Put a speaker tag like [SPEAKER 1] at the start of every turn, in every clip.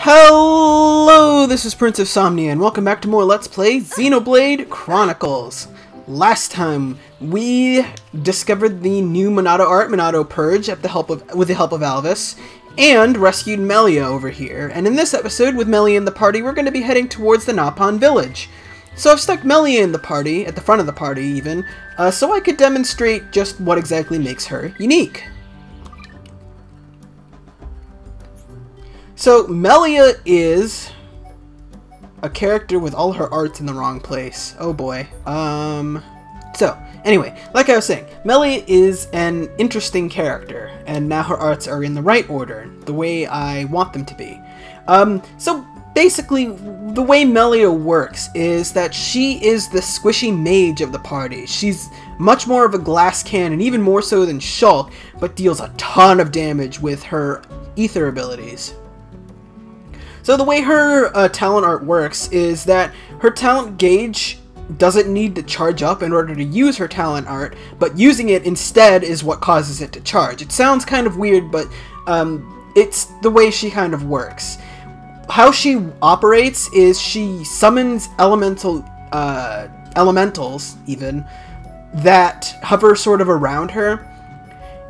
[SPEAKER 1] Hello, this is Prince of Somnia, and welcome back to more Let's Play Xenoblade Chronicles. Last time, we discovered the new Monado art, Monado Purge, with the help of Alvis, and rescued Melia over here. And in this episode, with Melia in the party, we're going to be heading towards the Nopon village. So I've stuck Melia in the party, at the front of the party even, so I could demonstrate just what exactly makes her unique. So, Melia is a character with all her arts in the wrong place. Oh boy. So, anyway, like I was saying, Melia is an interesting character, and now her arts are in the right order, the way I want them to be. So basically, the way Melia works is that she is the squishy mage of the party. She's much more of a glass cannon, even more so than Shulk, but deals a ton of damage with her ether abilities. So the way her talent art works is that her talent gauge doesn't need to charge up in order to use her talent art, but using it instead is what causes it to charge. It sounds kind of weird, but it's the way she kind of works. How she operates is she summons elementals even, that hover sort of around her.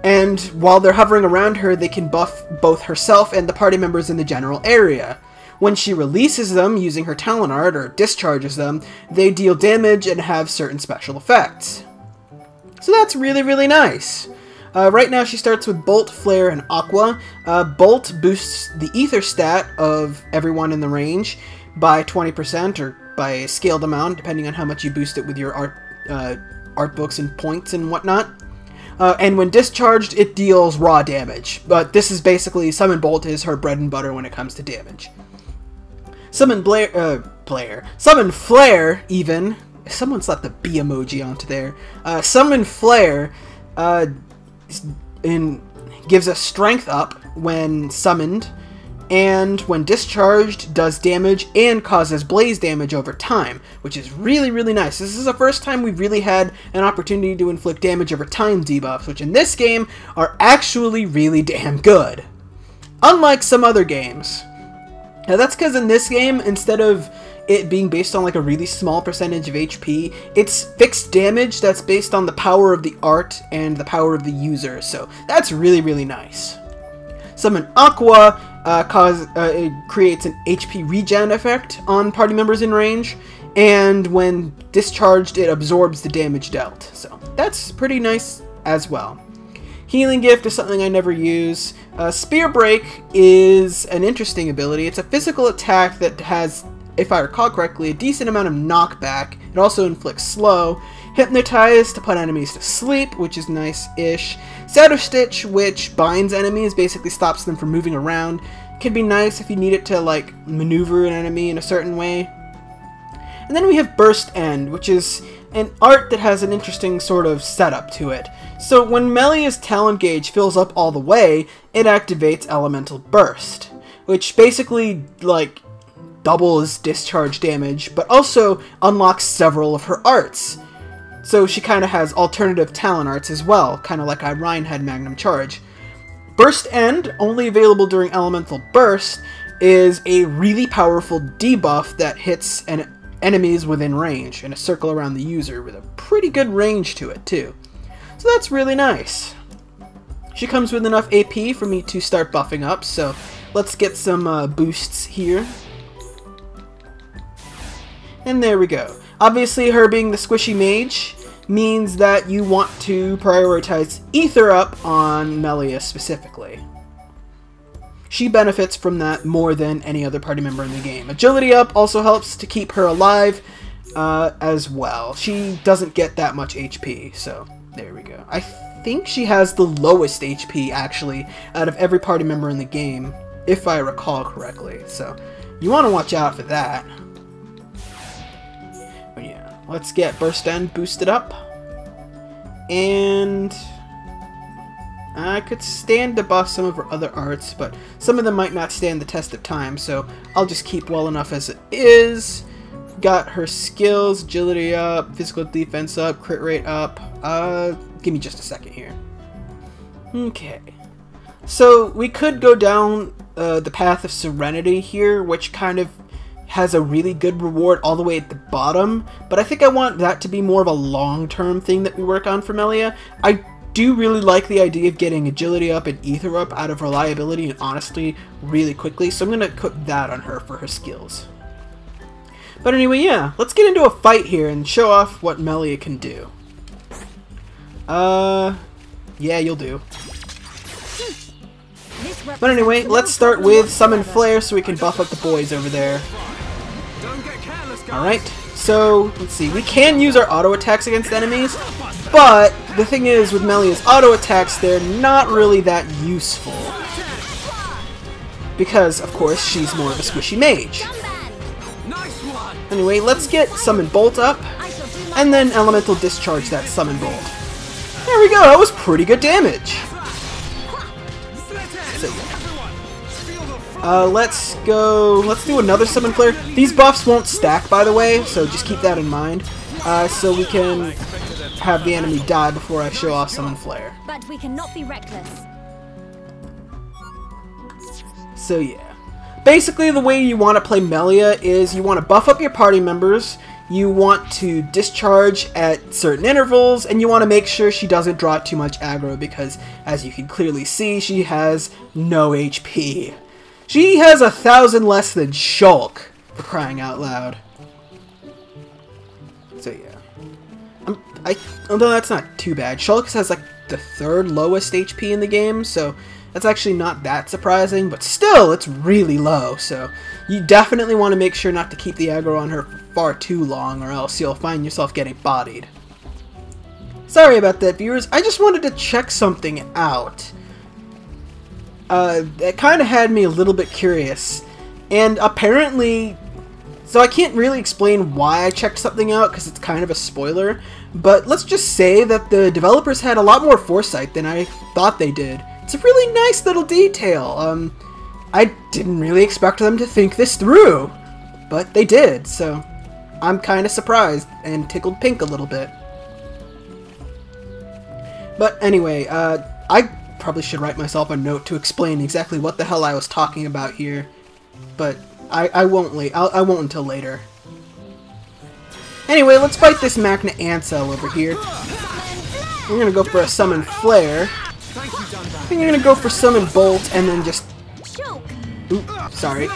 [SPEAKER 1] And while they're hovering around her, they can buff both herself and the party members in the general area. When she releases them using her talent art, or discharges them, they deal damage and have certain special effects. So that's really, really nice. Right now she starts with Bolt, Flare, and Aqua. Bolt boosts the ether stat of everyone in the range by 20%, or by a scaled amount, depending on how much you boost it with your art books and points and whatnot. And when discharged, it deals raw damage. But this is basically, Summon Bolt is her bread and butter when it comes to damage. Summon Summon Flare, even. Someone slapped the B emoji onto there. Summon Flare gives a strength up when summoned, and when discharged does damage and causes blaze damage over time, which is really, really nice. This is the first time we've really had an opportunity to inflict damage over time debuffs, which in this game are actually really damn good. Unlike some other games. Now that's because in this game, instead of it being based on like a really small percentage of HP, it's fixed damage that's based on the power of the art and the power of the user, so that's really, really nice. Summon Aqua it creates an HP regen effect on party members in range, and when discharged it absorbs the damage dealt, so that's pretty nice as well. Healing Gift is something I never use. Spear Break is an interesting ability. It's a physical attack that has, if I recall correctly, a decent amount of knockback. It also inflicts slow. Hypnotize to put enemies to sleep, which is nice-ish. Shadow Stitch, which binds enemies, basically stops them from moving around. Can be nice if you need it to, like, maneuver an enemy in a certain way. And then we have Burst End, which is an art that has an interesting sort of setup to it. So when Melia's talent gauge fills up all the way, it activates Elemental Burst, which basically, like, doubles discharge damage, but also unlocks several of her arts. So she kind of has alternative talent arts as well, kind of like Irene had Magnum Charge. Burst End, only available during Elemental Burst, is a really powerful debuff that hits enemies within range in a circle around the user with a pretty good range to it too. So that's really nice. She comes with enough AP for me to start buffing up, so let's get some boosts here. And there we go. Obviously, her being the squishy mage means that you want to prioritize ether up on Melia specifically. She benefits from that more than any other party member in the game. Agility up also helps to keep her alive as well. She doesn't get that much HP, so there we go. I think she has the lowest HP, actually, out of every party member in the game, if I recall correctly. So you want to watch out for that. But yeah, let's get Burst End boosted up. And I could stand to buff some of her other arts, but some of them might not stand the test of time, so I'll just keep well enough as it is. Got her skills, agility up, physical defense up, crit rate up. Give me just a second here. Okay. So we could go down the Path of Serenity here, which kind of has a really good reward all the way at the bottom, but I think I want that to be more of a long-term thing that we work on for Melia. I do really like the idea of getting agility up and ether up out of reliability and honesty really quickly, so I'm going to put that on her for her skills. But anyway, yeah, let's get into a fight here and show off what Melia can do. Yeah, you'll do. But anyway, let's start with Summon Flare so we can buff up the boys over there. Alright, so, let's see, we can use our auto attacks against enemies, but the thing is, with Melia's auto attacks, they're not really that useful. Because, of course, she's more of a squishy mage. Anyway, let's get Summon Bolt up, and then Elemental Discharge that Summon Bolt. There we go, that was pretty good damage. So, let's do another Summon Flare. These buffs won't stack, by the way, so just keep that in mind. So we can have the enemy die before I show off Summon Flare.
[SPEAKER 2] But we cannot be reckless.
[SPEAKER 1] So yeah. Basically, the way you want to play Melia is you want to buff up your party members, you want to discharge at certain intervals, and you want to make sure she doesn't draw too much aggro because, as you can clearly see, she has no HP. She has 1,000 less than Shulk, for crying out loud. So yeah. Although that's not too bad. Shulk has like the 3rd lowest HP in the game, so that's actually not that surprising, but still, it's really low, so you definitely want to make sure not to keep the aggro on her for far too long, or else you'll find yourself getting bodied. Sorry about that, viewers. I just wanted to check something out. It kind of had me a little bit curious, and apparently, so I can't really explain why I checked something out, because it's kind of a spoiler, but let's just say that the developers had a lot more foresight than I thought they did. It's a really nice little detail. I didn't really expect them to think this through, but they did, so I'm kind of surprised and tickled pink a little bit. But anyway, I probably should write myself a note to explain exactly what the hell I was talking about here, but I won't until later. Anyway, let's fight this Magna Ancel over here. We're gonna go for a Summon Flare. I think you're gonna go for Summon Bolt and then just... Oops, sorry.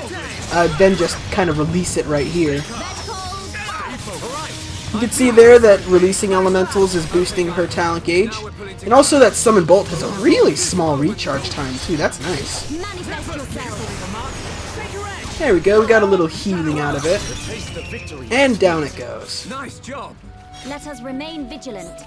[SPEAKER 1] Then just kind of release it right here. You can see there that releasing elementals is boosting her talent gauge. And also that Summon Bolt has a really small recharge time too, that's nice. There we go, we got a little healing out of it. And down it goes.
[SPEAKER 2] Nice job. Let us remain vigilant.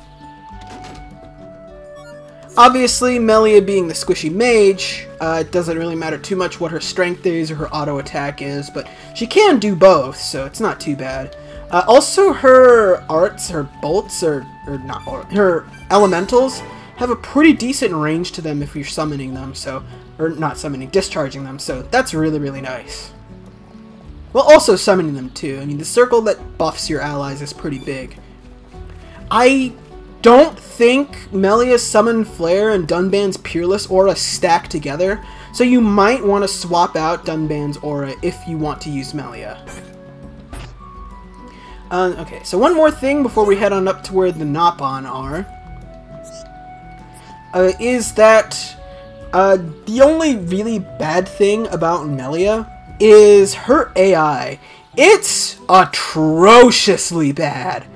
[SPEAKER 1] Obviously, Melia being the squishy mage, it doesn't really matter too much what her strength is or her auto attack is, but she can do both, so it's not too bad. Also, her arts, her bolts, or not, her elementals have a pretty decent range to them if you're summoning them, so, or not summoning, discharging them, so that's really, really nice. Well, also summoning them too. I mean, the circle that buffs your allies is pretty big. I don't think Melia's Summon Flare and Dunban's Peerless Aura stack together, so you might want to swap out Dunban's Aura if you want to use Melia. Okay, so one more thing before we head on up to where the Nopon are, is that the only really bad thing about Melia is her AI. It's atrociously bad.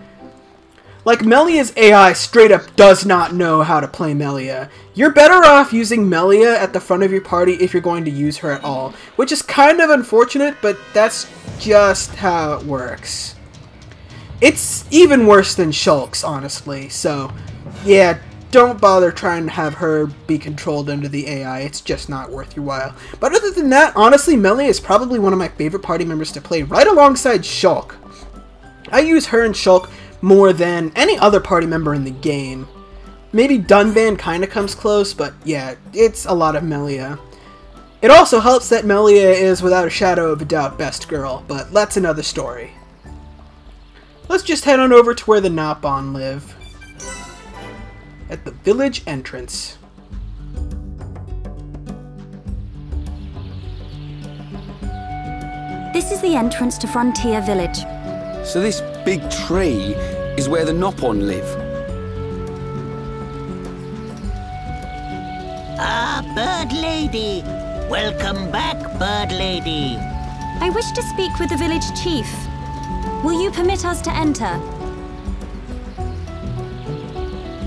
[SPEAKER 1] Like, Melia's AI straight up does not know how to play Melia. You're better off using Melia at the front of your party if you're going to use her at all, which is kind of unfortunate, but that's just how it works. It's even worse than Shulk's, honestly, so yeah, don't bother trying to have her be controlled under the AI, it's just not worth your while. But other than that, honestly, Melia is probably one of my favorite party members to play right alongside Shulk. I use her and Shulk more than any other party member in the game. Maybe Dunban kinda comes close, but yeah, it's a lot of Melia. It also helps that Melia is without a shadow of a doubt best girl, but that's another story. Let's just head on over to where the Nopon live. At the village entrance.
[SPEAKER 2] This is the entrance to Frontier Village.
[SPEAKER 3] So this big tree is where the Nopon live.
[SPEAKER 4] Ah, Bird Lady! Welcome back, Bird Lady!
[SPEAKER 2] I wish to speak with the village chief. Will you permit us to enter?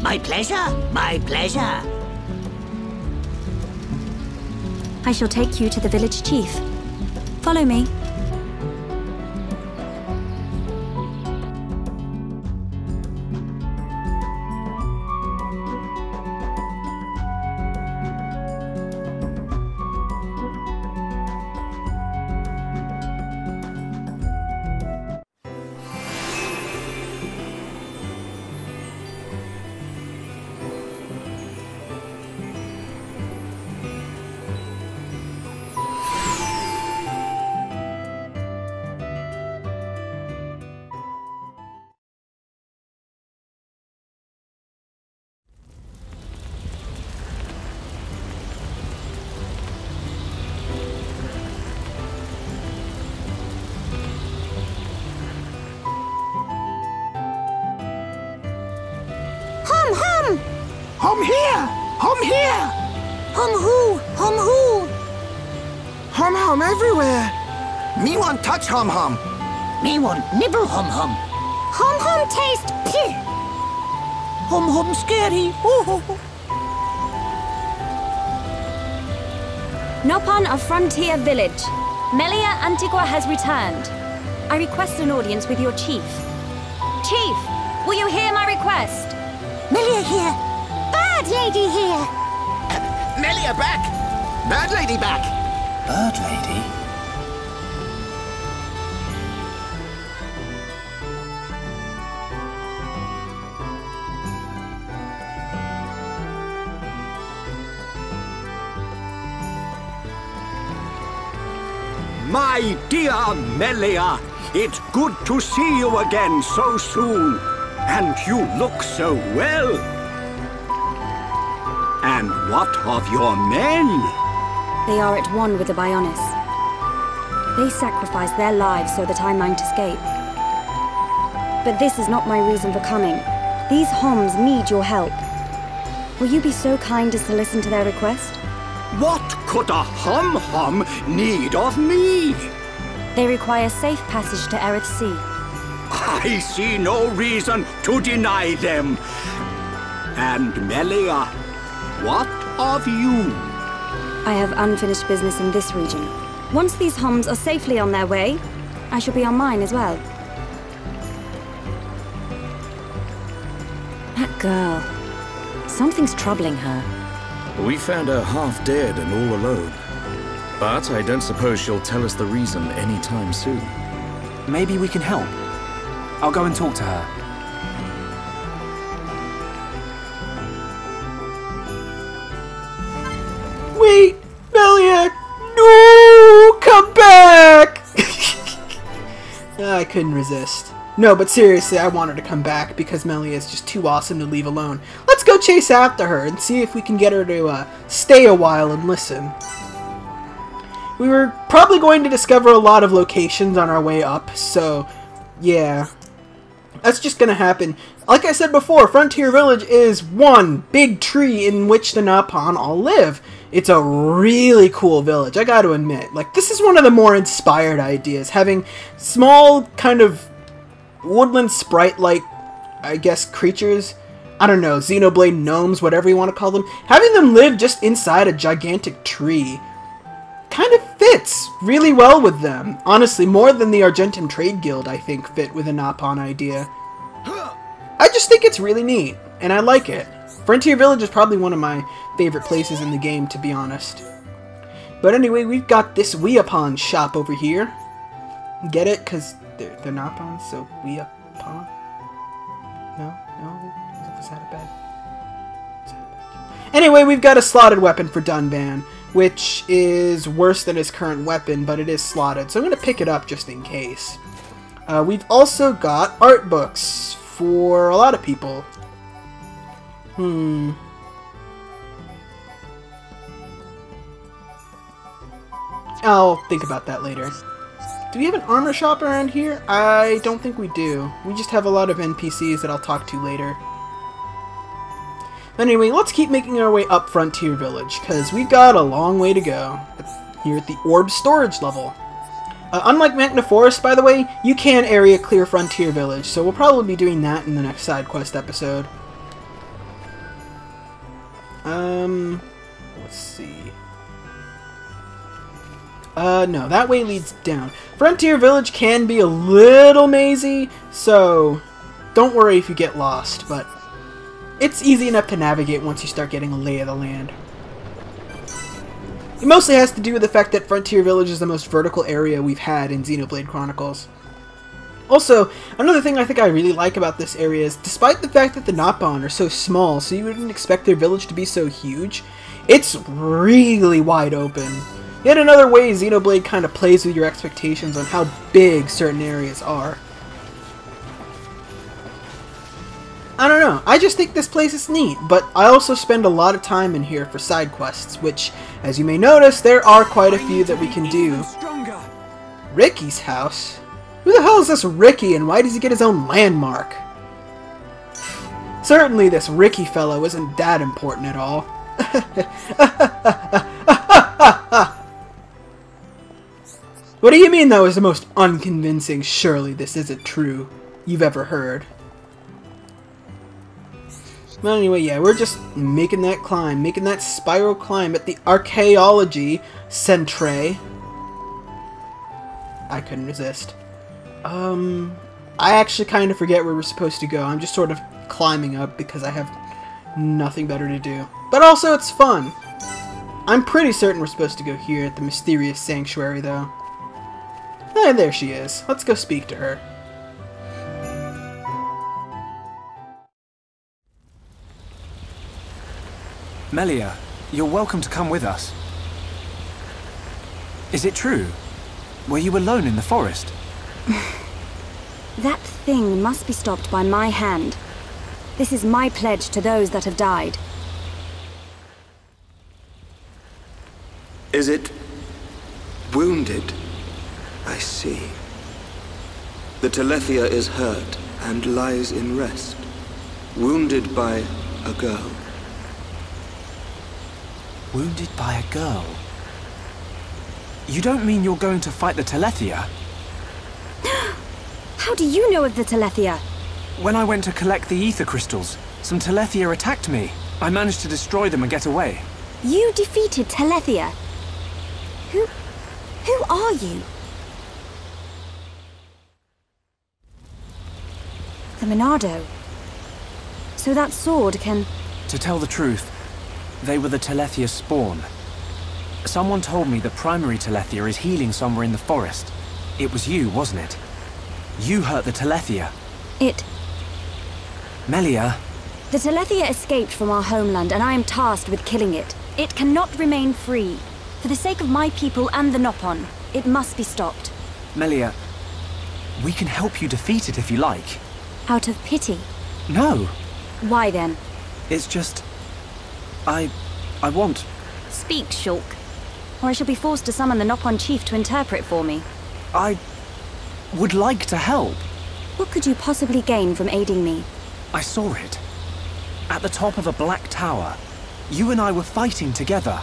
[SPEAKER 4] My pleasure, my pleasure!
[SPEAKER 2] I shall take you to the village chief. Follow me.
[SPEAKER 5] Hum here! Hum here!
[SPEAKER 4] Hum who? Hum who?
[SPEAKER 5] Hum hum everywhere! Me want touch hum hum!
[SPEAKER 4] Me want nibble hum hum.
[SPEAKER 2] Hum hum taste pih.
[SPEAKER 4] Hum hum scary. Ooh.
[SPEAKER 2] Nopon of Frontier Village. Melia Antigua has returned. I request an audience with your chief. Chief, will you hear my request?
[SPEAKER 4] Melia here.
[SPEAKER 2] Bird Lady here.
[SPEAKER 5] Melia back! Bird Lady back!
[SPEAKER 3] Bird Lady?
[SPEAKER 6] My dear Melia, it's good to see you again so soon. And you look so well. And what of your men?
[SPEAKER 2] They are at one with the Bionis. They sacrificed their lives so that I might escape. But this is not my reason for coming. These Homs need your help. Will you be so kind as to listen to their request?
[SPEAKER 6] What could a hum-hum need of me?
[SPEAKER 2] They require safe passage to Erith Sea.
[SPEAKER 6] I see no reason to deny them. And Melia, what of you?
[SPEAKER 2] I have unfinished business in this region. Once these Homs are safely on their way, I shall be on mine as well. That girl. Something's troubling her.
[SPEAKER 7] We found her half dead and all alone. But I don't suppose she'll tell us the reason anytime soon.
[SPEAKER 8] Maybe we can help. I'll go and talk to her.
[SPEAKER 1] Wait, Melia! No! Come back! I couldn't resist. No, but seriously, I want her to come back because Melia is just too awesome to leave alone. Let's go chase after her and see if we can get her to stay a while and listen. We were probably going to discover a lot of locations on our way up, so yeah. That's just gonna happen. Like I said before, Frontier Village is one big tree in which the Nopon all live. It's a really cool village, I gotta admit. Like, this is one of the more inspired ideas, having small, kind of woodland sprite-like, I guess, creatures. I don't know, Xenoblade gnomes, whatever you want to call them. Having them live just inside a gigantic tree kind of fits really well with them. Honestly, more than the Argentum Trade Guild, I think, fit with a Nopon idea. I just think it's really neat, and I like it. Frontier Village is probably one of my favorite places in the game, to be honest. But anyway, we've got this Heropon shop over here. Get it? Because they're Nopons, so Heropon? No? No? Is that a bad? Anyway, we've got a slotted weapon for Dunban, which is worse than his current weapon, but it is slotted, so I'm going to pick it up just in case. We've also got art books for a lot of people. I'll think about that later. Do we have an armor shop around here? I don't think we do. We just have a lot of NPCs that I'll talk to later. Anyway, let's keep making our way up Frontier Village, because we've got a long way to go here at the Orb Storage level. Unlike Magna Forest, by the way, you can area clear Frontier Village, so we'll probably be doing that in the next side quest episode. Let's see. No, that way leads down. Frontier Village can be a little mazy, so don't worry if you get lost, but it's easy enough to navigate once you start getting a lay of the land. It mostly has to do with the fact that Frontier Village is the most vertical area we've had in Xenoblade Chronicles. Also, another thing I think I really like about this area is, despite the fact that the Nopon are so small, so you wouldn't expect their village to be so huge, it's really wide open. Yet another way Xenoblade kind of plays with your expectations on how big certain areas are. I don't know, I just think this place is neat, but I also spend a lot of time in here for side quests, which, as you may notice, there are quite a few that we can do. Ricky's house? Who the hell is this Ricky, and why does he get his own landmark? Certainly this Ricky fellow isn't that important at all. What do you mean that was the most unconvincing, surely this isn't true, you've ever heard? Well, anyway, yeah, we're just making that climb, making that spiral climb at the Archaeology Centre. I couldn't resist. I actually kind of forget where we're supposed to go. I'm just sort of climbing up because I have nothing better to do. But also, it's fun. I'm pretty certain we're supposed to go here at the mysterious sanctuary, though. There she is. Let's go speak to her.
[SPEAKER 8] Melia, you're welcome to come with us. Is it true? Were you alone in the forest?
[SPEAKER 2] That thing must be stopped by my hand. This is my pledge to those that have died.
[SPEAKER 3] Is it wounded? I see. The Telethia is hurt and lies in rest, wounded by a girl.
[SPEAKER 8] Wounded by a girl? You don't mean you're going to fight the Telethia?
[SPEAKER 2] How do you know of the Telethia?
[SPEAKER 8] When I went to collect the ether crystals, some Telethia attacked me. I managed to destroy them and get away.
[SPEAKER 2] You defeated Telethia? Who are you? The Monado. So that sword can...
[SPEAKER 8] To tell the truth, they were the Telethia's spawn. Someone told me the primary Telethia is healing somewhere in the forest. It was you, wasn't it? You hurt the Telethia. Melia.
[SPEAKER 2] The Telethia escaped from our homeland, and I am tasked with killing it. It cannot remain free. For the sake of my people and the Nopon, it must be stopped.
[SPEAKER 8] Melia, we can help you defeat it if you like.
[SPEAKER 2] Out of pity?
[SPEAKER 8] No.
[SPEAKER 2] Why then?
[SPEAKER 8] It's just... I want...
[SPEAKER 2] Speak, Shulk, or I shall be forced to summon the Nopon chief to interpret for me.
[SPEAKER 8] I would like to help.
[SPEAKER 2] What could you possibly gain from aiding me?
[SPEAKER 8] I saw it. At the top of a black tower. You and I were fighting together.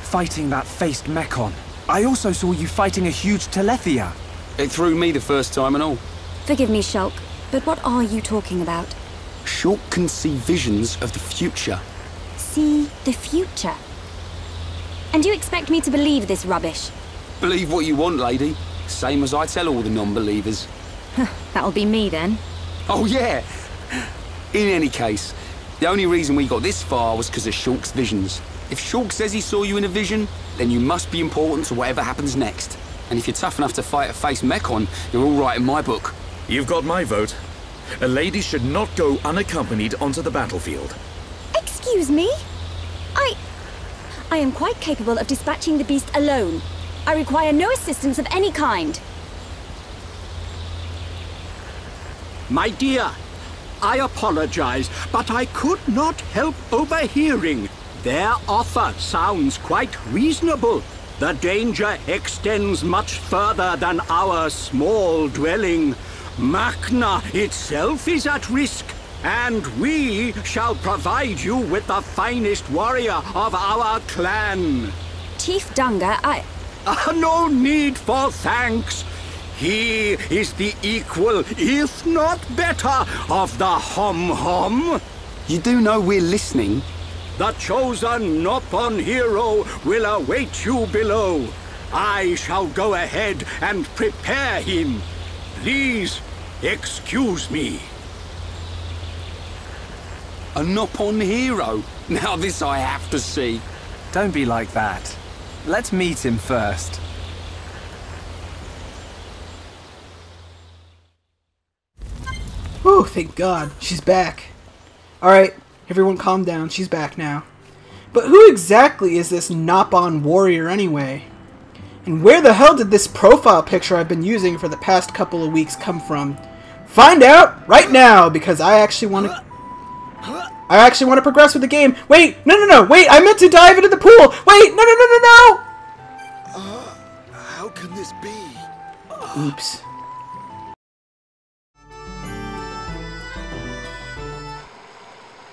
[SPEAKER 8] Fighting that faced Mechon. I also saw you fighting a huge Telethia.
[SPEAKER 3] It threw me the first time and all.
[SPEAKER 2] Forgive me, Shulk, but what are you talking about?
[SPEAKER 3] Shulk can see visions of the future.
[SPEAKER 2] See the future? And you expect me to believe this rubbish?
[SPEAKER 3] Believe what you want, lady. Same as I tell all the non-believers.
[SPEAKER 2] That'll be me then.
[SPEAKER 3] Oh, yeah. In any case, the only reason we got this far was because of Shulk's visions. If Shulk says he saw you in a vision, then you must be important to whatever happens next. And if you're tough enough to fight a face Mechon, you're all right in my book.
[SPEAKER 7] You've got my vote. A lady should not go unaccompanied onto the battlefield.
[SPEAKER 2] Excuse me? I am quite capable of dispatching the beast alone. I require no assistance of any kind.
[SPEAKER 6] My dear, I apologize, but I could not help overhearing. Their offer sounds quite reasonable. The danger extends much further than our small dwelling. Makna itself is at risk, and we shall provide you with the finest warrior of our clan.
[SPEAKER 2] Chief Dunga,
[SPEAKER 6] No need for thanks. He is the equal, if not better, of the Hom-Hom.
[SPEAKER 3] You do know we're listening?
[SPEAKER 6] The chosen Nopon hero will await you below. I shall go ahead and prepare him. Please, excuse me.
[SPEAKER 3] A Nopon hero? Now this I have to see.
[SPEAKER 8] Don't be like that. Let's meet him first.
[SPEAKER 1] Oh, thank God. She's back. Alright, everyone calm down. She's back now. But who exactly is this Nopon warrior anyway? And where the hell did this profile picture I've been using for the past couple of weeks come from? Find out right now, because I actually want to progress with the game. Wait, no, wait, I meant to dive into the pool. Wait, no.
[SPEAKER 5] How can this be?
[SPEAKER 1] Oops.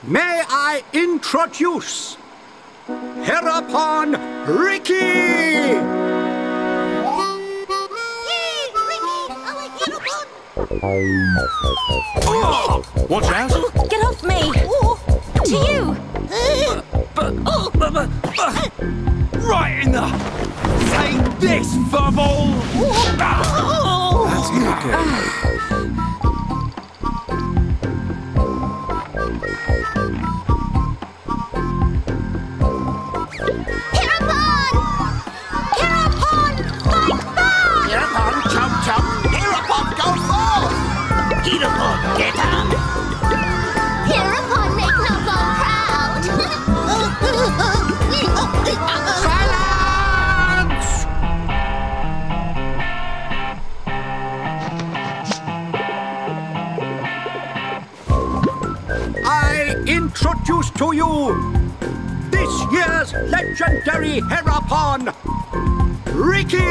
[SPEAKER 6] May I introduce Heropon Ricky!
[SPEAKER 7] Watch out!
[SPEAKER 2] get off me! To you!
[SPEAKER 3] Right in the... Take this, furball!
[SPEAKER 8] That's not good.
[SPEAKER 4] Heropon, chum. Heropon, go forth! Heropon, get up!
[SPEAKER 9] Heropon, make Nopon proud!
[SPEAKER 6] Silence! I introduce to you this year's legendary Heropon, Ricky!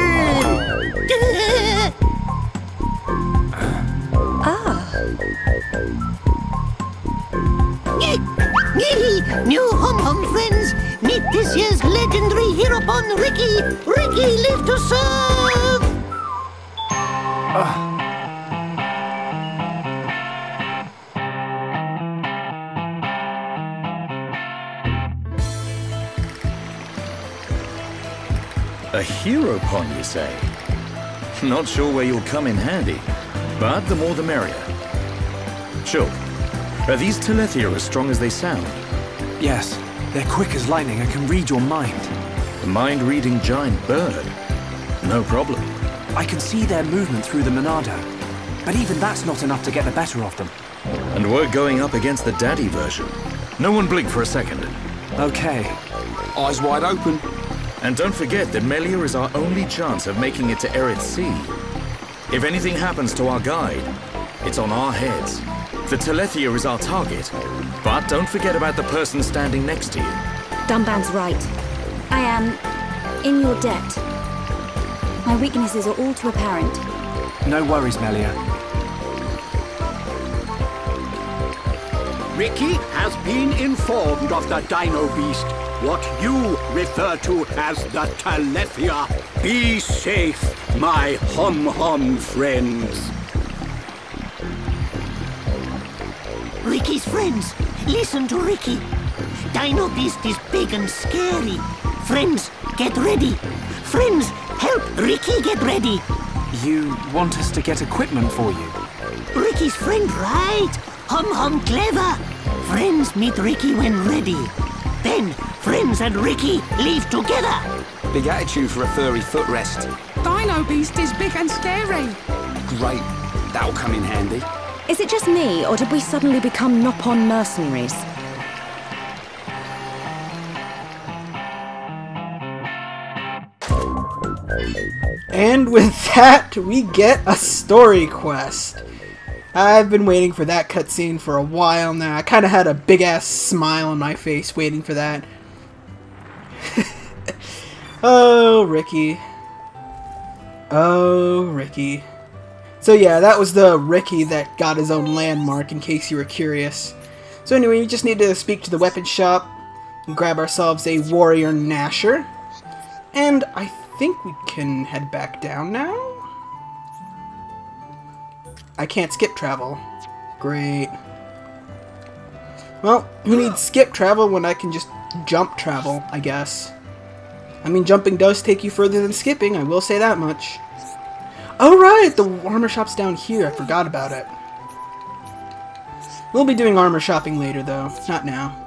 [SPEAKER 4] New Hom-Hom friends, meet this year's legendary Heropon, Ricky! Ricky, live to serve!
[SPEAKER 7] A Heropon, you say? Not sure where you'll come in handy, but the more the merrier. Shulk, are these Telethia as strong as they sound?
[SPEAKER 8] Yes, they're quick as lightning and can read your mind.
[SPEAKER 7] A mind-reading giant bird? No problem.
[SPEAKER 8] I can see their movement through the Monado, but even that's not enough to get the better of them.
[SPEAKER 7] And we're going up against the daddy version. No one blink for a second.
[SPEAKER 8] Okay.
[SPEAKER 3] Eyes wide open.
[SPEAKER 7] And don't forget that Melia is our only chance of making it to Erith Sea. If anything happens to our guide, it's on our heads. The Telethia is our target, but don't forget about the person standing next to you.
[SPEAKER 2] Dunban's right. I am in your debt. My weaknesses are all too apparent.
[SPEAKER 8] No worries, Melia.
[SPEAKER 6] Ricky has been informed of the Dino Beast, what you refer to as the Telethia. Be safe, my Hom-Hom friends.
[SPEAKER 4] Ricky's friends, listen to Ricky. Dino Beast is big and scary. Friends, get ready. Friends, help Ricky get ready.
[SPEAKER 8] You want us to get equipment for you?
[SPEAKER 4] Ricky's friend, right? Hom-Hom clever. Friends meet Ricky when ready. Then, friends and Ricky leave together.
[SPEAKER 3] Big attitude for a furry footrest.
[SPEAKER 10] Dino Beast is big and scary.
[SPEAKER 3] Great. That'll come in handy.
[SPEAKER 2] Is it just me, or did we suddenly become Nopon mercenaries?
[SPEAKER 1] And with that, we get a story quest. I've been waiting for that cutscene for a while now. I kind of had a big-ass smile on my face waiting for that. Oh, Ricky. Oh, Ricky. So yeah, that was the Ricky that got his own landmark, in case you were curious. So anyway, we just need to speak to the weapon shop and grab ourselves a warrior Gnasher. And I think we can head back down now? I can't skip travel. Great. Well, who needs skip travel when I can just jump travel, I guess. I mean, jumping does take you further than skipping, I will say that much. Oh right, the armor shop's down here, I forgot about it. We'll be doing armor shopping later though, not now.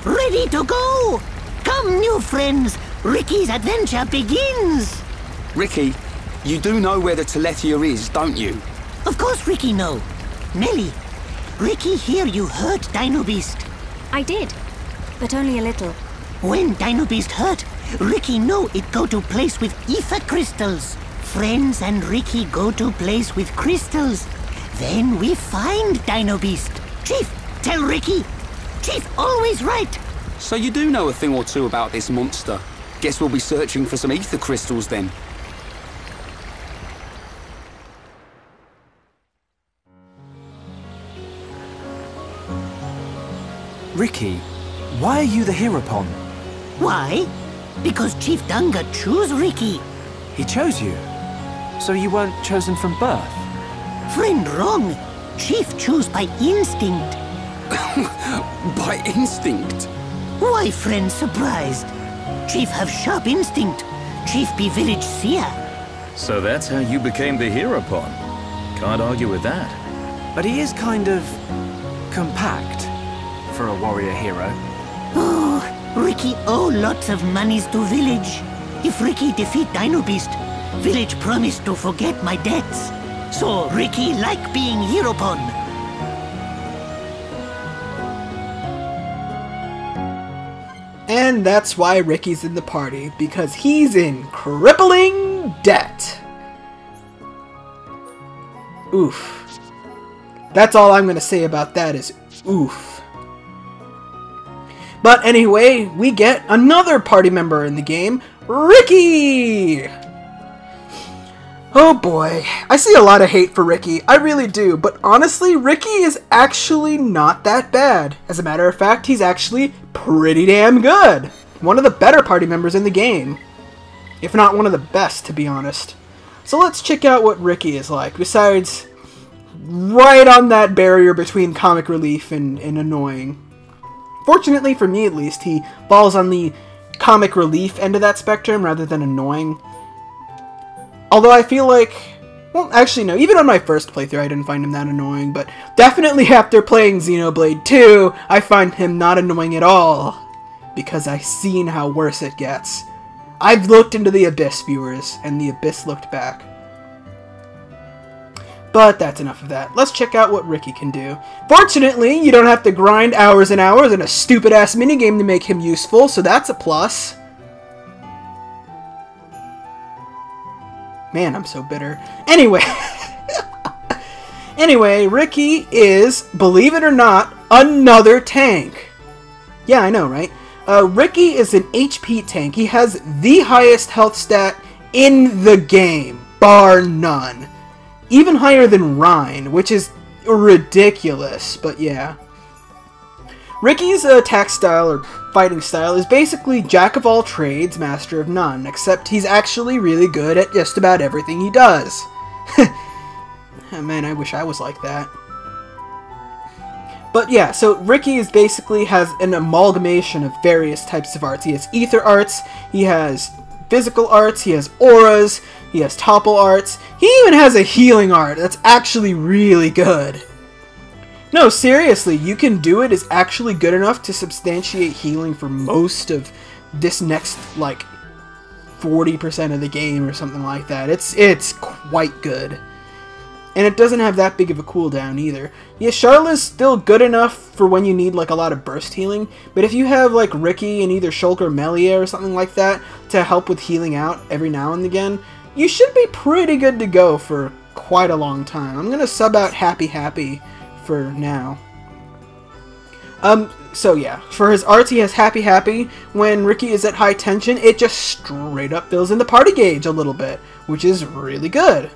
[SPEAKER 4] Ready to go! Come, new friends! Ricky's adventure begins!
[SPEAKER 3] Ricky, you do know where the Telethia is, don't you?
[SPEAKER 4] Of course Ricky know. Nelly, Ricky hear you hurt Dino Beast.
[SPEAKER 2] I did, but only a little.
[SPEAKER 4] When Dino Beast hurt, Ricky know it go to place with ether crystals. Friends and Ricky go to place with crystals. Then we find Dino Beast. Chief, tell Ricky. Chief always right.
[SPEAKER 3] So you do know a thing or two about this monster. Guess we'll be searching for some ether crystals then.
[SPEAKER 8] Ricky, why are you the Heropon?
[SPEAKER 4] Why? Because Chief Dunga choose Ricky.
[SPEAKER 8] He chose you? So you weren't chosen from birth?
[SPEAKER 4] Friend wrong. Chief choose by instinct.
[SPEAKER 3] By instinct?
[SPEAKER 4] Why friend surprised? Chief have sharp instinct. Chief be village seer.
[SPEAKER 7] So that's how you became the Heropon. Can't argue with that.
[SPEAKER 8] But he is kind of compact for a warrior hero.
[SPEAKER 4] Oh, Ricky owe lots of monies to village. If Ricky defeat Dino Beast, village promise to forget my debts. So Ricky like being Heropon.
[SPEAKER 1] And that's why Ricky's in the party, because he's in crippling debt. Oof. That's all I'm going to say about that is oof. But anyway, we get another party member in the game, Ricky! Oh boy, I see a lot of hate for Ricky, I really do, but honestly, Ricky is actually not that bad. As a matter of fact, he's actually pretty damn good. One of the better party members in the game. If not one of the best, to be honest. So let's check out what Ricky is like, besides right on that barrier between comic relief and annoying. Fortunately, for me at least, he falls on the comic relief end of that spectrum rather than annoying. Although I feel like, well, actually no, even on my first playthrough I didn't find him that annoying, but definitely after playing Xenoblade 2, I find him not annoying at all, because I've seen how worse it gets. I've looked into the Abyss, viewers, and the Abyss looked back. But that's enough of that. Let's check out what Ricky can do. Fortunately, you don't have to grind hours and hours in a stupid-ass minigame to make him useful, so that's a plus. Man, I'm so bitter. Anyway. Anyway, Ricky is, believe it or not, another tank. Yeah, I know, right? Ricky is an HP tank. He has the highest health stat in the game, bar none. Even higher than Rhine, which is ridiculous, but yeah. Ricky's attack style, or fighting style, is basically jack of all trades, master of none, except he's actually really good at just about everything he does. Man, I wish I was like that. But yeah, so Ricky is basically has an amalgamation of various types of arts. He has ether arts, he has physical arts, he has auras, he has topple arts, he even has a healing art that's actually really good. No, seriously, You Can Do It is actually good enough to substantiate healing for most of this next, like, 40% of the game or something like that. It's quite good. And it doesn't have that big of a cooldown either. Yeah, Charlotte's still good enough for when you need, like, a lot of burst healing, but if you have, like, Ricky and either Shulk or Melia or something like that to help with healing out every now and again, you should be pretty good to go for quite a long time. I'm gonna sub out Happy for now. So yeah, for his arts, he has Happy Happy. When Ricky is at high tension, it just straight up fills in the party gauge a little bit, which is really good.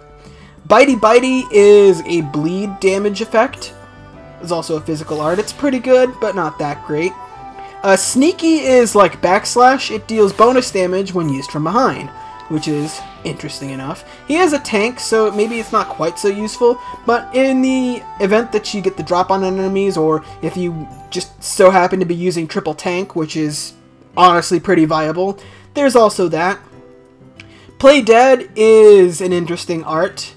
[SPEAKER 1] Bitey Bitey is a bleed damage effect. It's also a physical art. It's pretty good, but not that great. Sneaky is like Backslash. It deals bonus damage when used from behind, which is interesting enough. He has a tank, so maybe it's not quite so useful, but in the event that you get the drop on enemies, or if you just so happen to be using triple tank, which is honestly pretty viable, there's also that. Play Dead is an interesting art.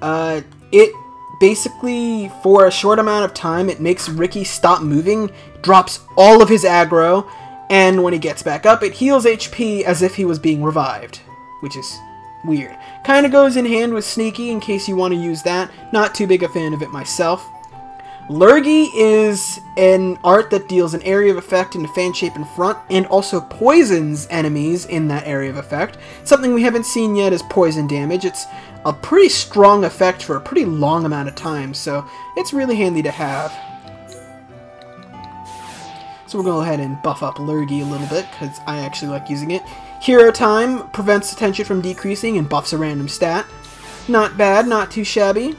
[SPEAKER 1] It basically, for a short amount of time, it makes Ricky stop moving, drops all of his aggro, and when he gets back up, it heals HP as if he was being revived, which is weird. Kind of goes in hand with Sneaky in case you want to use that. Not too big a fan of it myself. Lurgy is an art that deals an area of effect into fan shape in front and also poisons enemies in that area of effect. Something we haven't seen yet is poison damage. It's a pretty strong effect for a pretty long amount of time, so it's really handy to have. So we'll go ahead and buff up Lurgy a little bit, because I actually like using it. Hero Time prevents attention from decreasing and buffs a random stat. Not bad, not too shabby.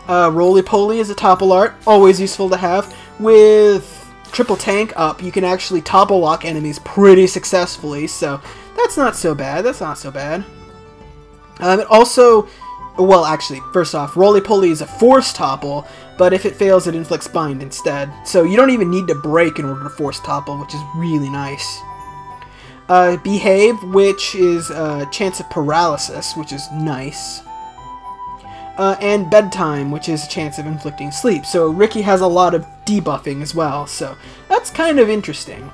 [SPEAKER 1] Roly Poly is a topple art, always useful to have. With triple tank up, you can actually topple lock enemies pretty successfully, so that's not so bad, that's not so bad. It also, well actually, first off, Roly Poly is a force topple, but if it fails it inflicts bind instead, so you don't even need to break in order to force topple, which is really nice. Behave, which is a chance of paralysis, which is nice. And Bedtime, which is a chance of inflicting sleep. So Ricky has a lot of debuffing as well, so that's kind of interesting.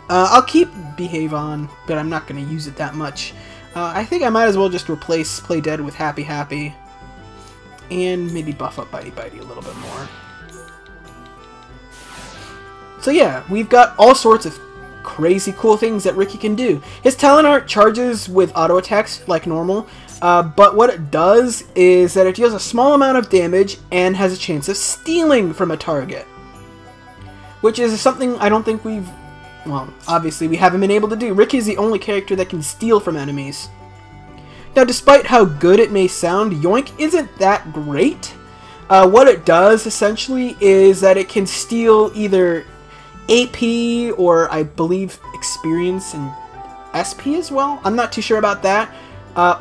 [SPEAKER 1] I'll keep Behave on, but I'm not going to use it that much. I think I might as well just replace Play Dead with Happy Happy, and maybe buff up Bitey Bitey a little bit more. So yeah, we've got all sorts of crazy cool things that Ricky can do. His talent art charges with auto attacks like normal, but what it does is that it deals a small amount of damage and has a chance of stealing from a target. Which is something I don't think we've... well, obviously we haven't been able to do. Ricky's the only character that can steal from enemies. Now, despite how good it may sound, Yoink isn't that great. What it does, essentially, is that it can steal either AP or, I believe, experience and SP as well. I'm not too sure about that.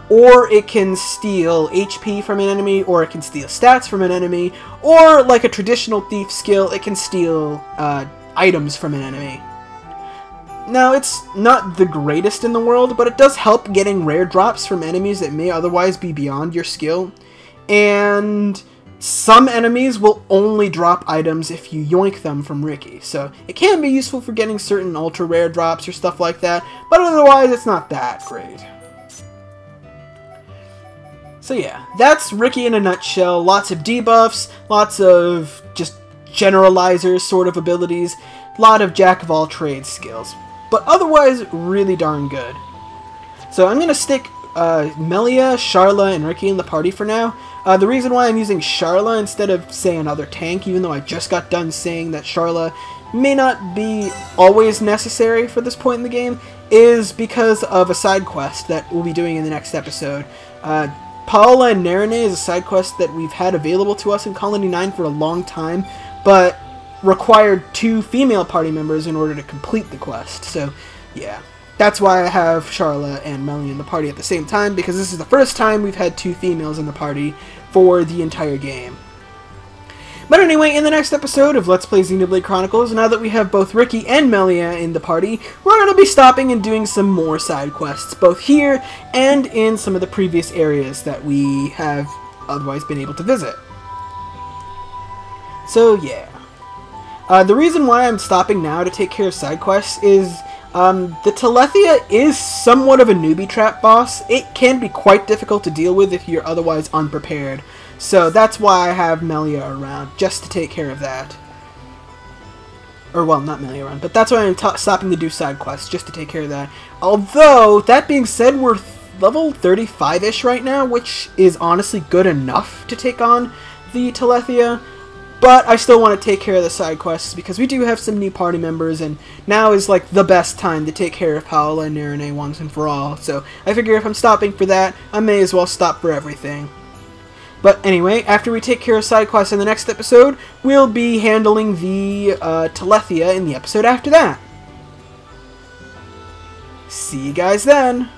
[SPEAKER 1] Or it can steal HP from an enemy, or it can steal stats from an enemy, or, like a traditional thief skill, it can steal items from an enemy. Now, it's not the greatest in the world, but it does help getting rare drops from enemies that may otherwise be beyond your skill. And some enemies will only drop items if you yoink them from Ricky, so it can be useful for getting certain ultra rare drops or stuff like that, but otherwise it's not that great. So yeah, that's Ricky in a nutshell. Lots of debuffs, lots of just generalizers sort of abilities, a lot of jack-of-all-trades skills, but otherwise really darn good. So I'm going to stick Melia, Sharla, and Ricky in the party for now. The reason why I'm using Sharla instead of, say, another tank, even though I just got done saying that Sharla may not be always necessary for this point in the game, is because of a side quest that we'll be doing in the next episode. Paola and Nerine is a side quest that we've had available to us in Colony 9 for a long time, but required 2 female party members in order to complete the quest. So, yeah. That's why I have Sharla and Melanie in the party at the same time, because this is the first time we've had 2 females in the party for the entire game. But anyway, in the next episode of Let's Play Xenoblade Chronicles, now that we have both Ricky and Melia in the party, we're going to be stopping and doing some more side quests, both here and in some of the previous areas that we have otherwise been able to visit. So yeah. The reason why I'm stopping now to take care of side quests is the Telethia is somewhat of a newbie trap boss. It can be quite difficult to deal with if you're otherwise unprepared. So that's why I have Melia around, just to take care of that. Or, well, not Melia around, but that's why I'm stopping to do side quests, just to take care of that. Although, that being said, we're level 35-ish right now, which is honestly good enough to take on the Telethia. But I still want to take care of the side quests because we do have some new party members, and now is like the best time to take care of Paola and Nerine once and for all. So I figure if I'm stopping for that, I may as well stop for everything. But anyway, after we take care of side quests in the next episode, we'll be handling the Telethia in the episode after that. See you guys then!